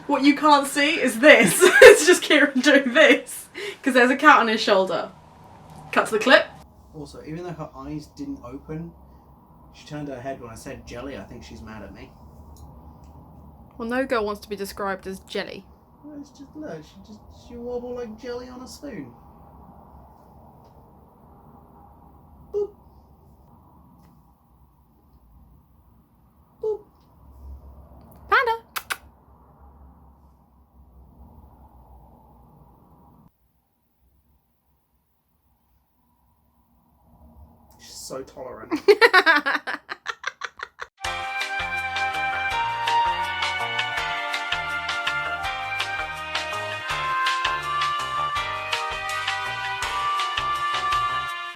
What you can't see is this. It's just Kieran doing this. Because there's a cat on his shoulder. Cut to the clip. Also, even though her eyes didn't open, she turned her head when I said jelly. I think she's mad at me. Well, no girl wants to be described as jelly. Well, it's just, look, she wobble like jelly on a spoon. Boop. Boop. Panda. She's so tolerant.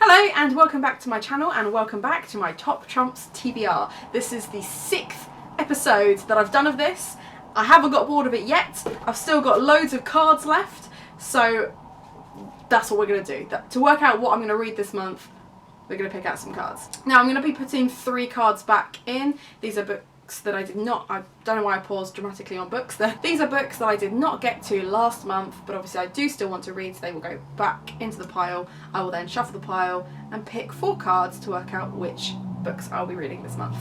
Hello and welcome back to my channel and welcome back to my Top Trumps TBR. This is the 6th episode that I've done of this. I haven't got bored of it yet. I've still got loads of cards left, so that's what we're going to do. To work out what I'm going to read this month, we're going to pick out some cards. Now I'm going to be putting 3 cards back in. These are books that I did not, I don't know why I paused dramatically on books there. These are books that I did not get to last month, but obviously I do still want to read, so they will go back into the pile. I will then shuffle the pile and pick 4 cards to work out which books I'll be reading this month.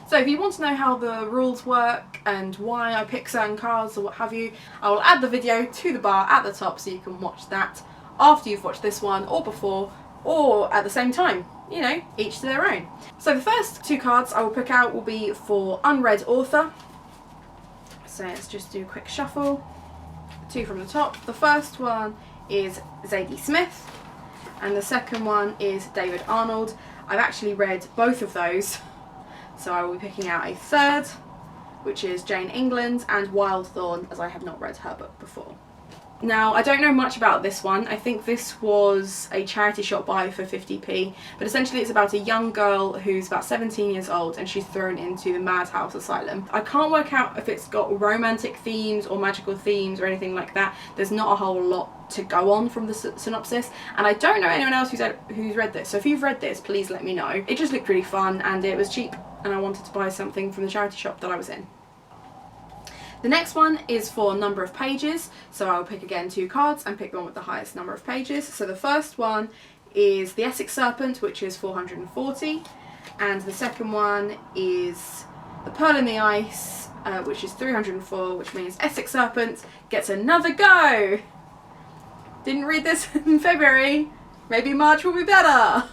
So if you want to know how the rules work and why I pick certain cards or what have you, I will add the video to the bar at the top so you can watch that after you've watched this one or before or at the same time. You know, each to their own. So the first 2 cards I will pick out will be for unread author. So let's just do a quick shuffle. 2 from the top. The first one is Zadie Smith and the second one is David Arnold. I've actually read both of those, so I will be picking out a third, which is Jane England, and Wild Thorn, as I have not read her book before. Now, I don't know much about this one. I think this was a charity shop buy for 50p, but essentially it's about a young girl who's about 17 years old and she's thrown into the madhouse asylum. I can't work out if it's got romantic themes or magical themes or anything like that. There's not a whole lot to go on from the synopsis, and I don't know anyone else who's read this, so if you've read this, please let me know. It just looked really fun and it was cheap and I wanted to buy something from the charity shop that I was in. The next one is for number of pages, so I'll pick again 2 cards and pick the one with the highest number of pages. So the first one is the Essex Serpent, which is 440, and the second one is the Pearl in the Ice, which is 304, which means Essex Serpent gets another go! Didn't read this in February, maybe March will be better!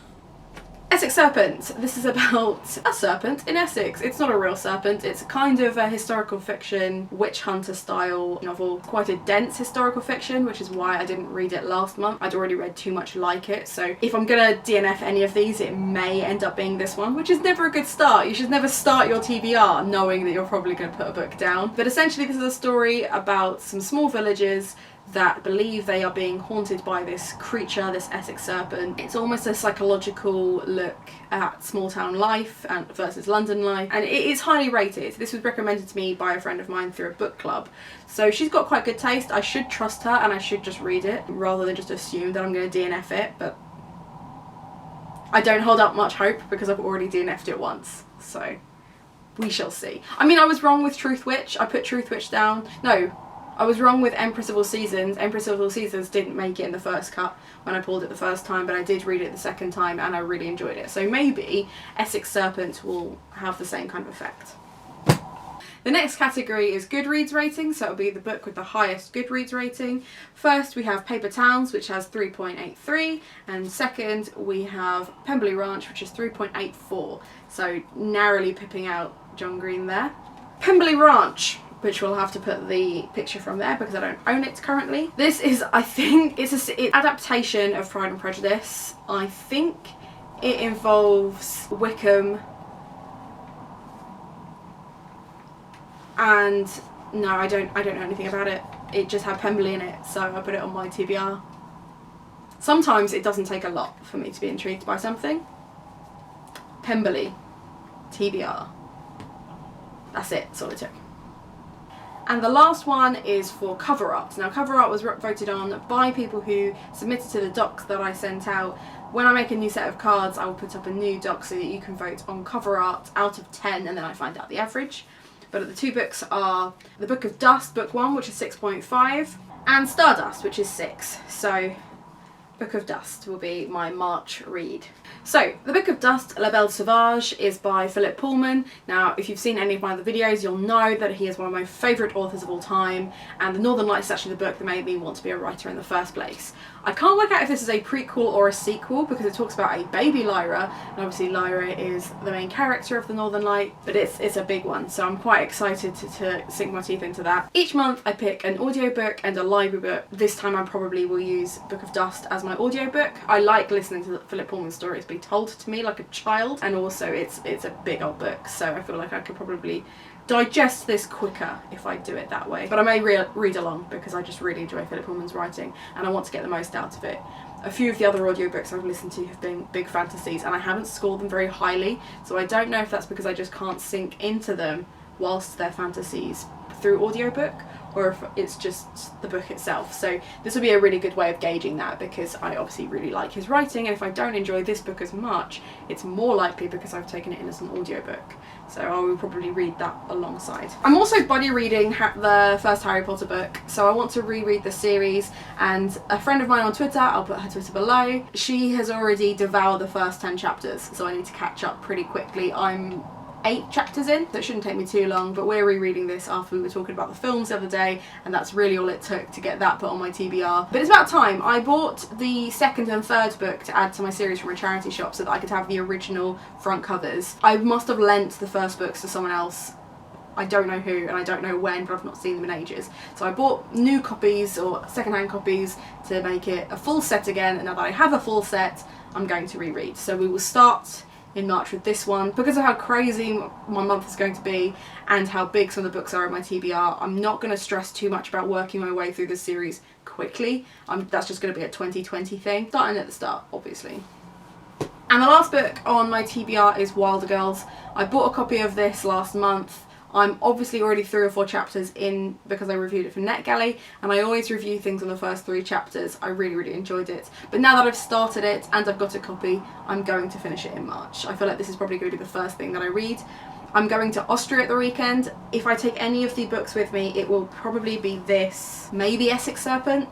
Essex Serpent. This is about a serpent in Essex. It's not a real serpent, it's kind of a historical fiction, witch hunter style novel. Quite a dense historical fiction, which is why I didn't read it last month. I'd already read too much like it, so if I'm gonna DNF any of these, it may end up being this one, which is never a good start. You should never start your TBR knowing that you're probably gonna put a book down. But essentially this is a story about some small villages that believe they are being haunted by this creature, this Essex Serpent. It's almost a psychological look at small town life and versus London life, and it is highly rated. This was recommended to me by a friend of mine through a book club, so she's got quite good taste. I should trust her and I should just read it rather than just assume that I'm going to DNF it, but I don't hold up much hope because I've already DNF'd it once, so we shall see. I mean, I was wrong with Truth Witch. I put Truth Witch down. No, I was wrong with Empress of All Seasons. Empress of All Seasons didn't make it in the first cut when I pulled it the first time, but I did read it the second time and I really enjoyed it. So maybe Essex Serpent will have the same kind of effect. The next category is Goodreads Ratings, so it'll be the book with the highest Goodreads rating. First we have Paper Towns, which has 3.83, and second we have Pemberley Ranch, which is 3.84, so narrowly pipping out John Green there. Pemberley Ranch, which we'll have to put the picture from there because I don't own it currently. This is, I think, it's an adaptation of Pride and Prejudice. I think it involves Wickham and no, I don't know anything about it. It just had Pemberley in it, so I put it on my TBR. Sometimes it doesn't take a lot for me to be intrigued by something. Pemberley, TBR. That's it, that's all it took. And the last one is for cover art. Now cover art was voted on by people who submitted to the docs that I sent out. When I make a new set of cards, I will put up a new doc so that you can vote on cover art out of 10 and then I find out the average. but the two books are The Book of Dust, book 1, which is 6.5, and Stardust, which is 6. So Book of Dust will be my March read. So, The Book of Dust, La Belle Sauvage, is by Philip Pullman. Now, if you've seen any of my other videos, you'll know that he is one of my favourite authors of all time, and The Northern Lights is actually the book that made me want to be a writer in the first place. I can't work out if this is a prequel or a sequel, because it talks about a baby Lyra, and obviously Lyra is the main character of The Northern Light, but it's a big one, so I'm quite excited to sink my teeth into that. Each month I pick an audiobook and a library book. This time I probably will use Book of Dust as my audiobook. I like listening to Philip Pullman's stories be told to me like a child, and also it's a big old book, so I feel like I could probably digest this quicker if I do it that way. But I may read along because I just really enjoy Philip Pullman's writing and I want to get the most out of it. A few of the other audiobooks I've listened to have been big fantasies and I haven't scored them very highly, so I don't know if that's because I just can't sink into them whilst they're fantasies through audiobook, or if it's just the book itself. So this will be a really good way of gauging that, because I obviously really like his writing, and if I don't enjoy this book as much, it's more likely because I've taken it in as an audiobook. So I will probably read that alongside. I'm also buddy reading the first Harry Potter book, so I want to reread the series, and a friend of mine on Twitter, I'll put her Twitter below, she has already devoured the first 10 chapters, so I need to catch up pretty quickly. I'm 8 chapters in, so it shouldn't take me too long, but we're rereading this after we were talking about the films the other day, and that's really all it took to get that put on my TBR. But it's about time. I bought the second and third book to add to my series from a charity shop so that I could have the original front covers. I must have lent the first books to someone else. I don't know who and I don't know when, but I've not seen them in ages. So I bought new copies or second-hand copies to make it a full set again, and now that I have a full set, I'm going to reread. So we will start in March with this one. Because of how crazy my month is going to be and how big some of the books are in my TBR, I'm not going to stress too much about working my way through this series quickly. That's just going to be a 2020 thing. Starting at the start, obviously. And the last book on my TBR is Wilder Girls. I bought a copy of this last month. I'm obviously already 3 or 4 chapters in because I reviewed it for NetGalley, and I always review things on the first 3 chapters. I really enjoyed it. But now that I've started it and I've got a copy, I'm going to finish it in March. I feel like this is probably going to be the first thing that I read. I'm going to Austria at the weekend. If I take any of the books with me, it will probably be this, maybe Essex Serpent.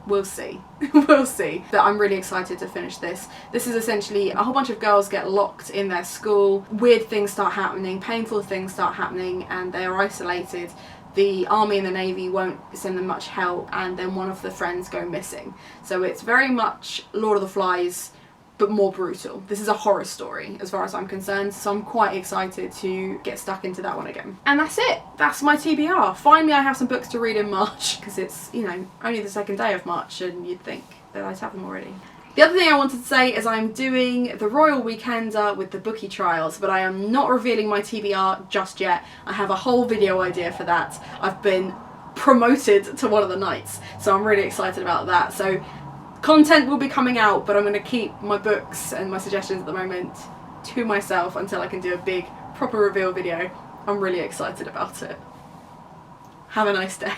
We'll see. We'll see. But I'm really excited to finish this. This is essentially a whole bunch of girls get locked in their school, weird things start happening, painful things start happening, and they are isolated. The army and the navy won't send them much help, and then one of the friends go missing. So it's very much Lord of the Flies, but more brutal. This is a horror story as far as I'm concerned, so I'm quite excited to get stuck into that one again. And that's it. That's my TBR. Finally I have some books to read in March, because it's, you know, only the second day of March and you'd think that I'd have them already. The other thing I wanted to say is I'm doing the Royal Weekender with the bookie trials, but I am not revealing my TBR just yet. I have a whole video idea for that. I've been promoted to one of the nights, so I'm really excited about that. So content will be coming out, but I'm going to keep my books and my suggestions at the moment to myself until I can do a big proper reveal video. I'm really excited about it. Have a nice day.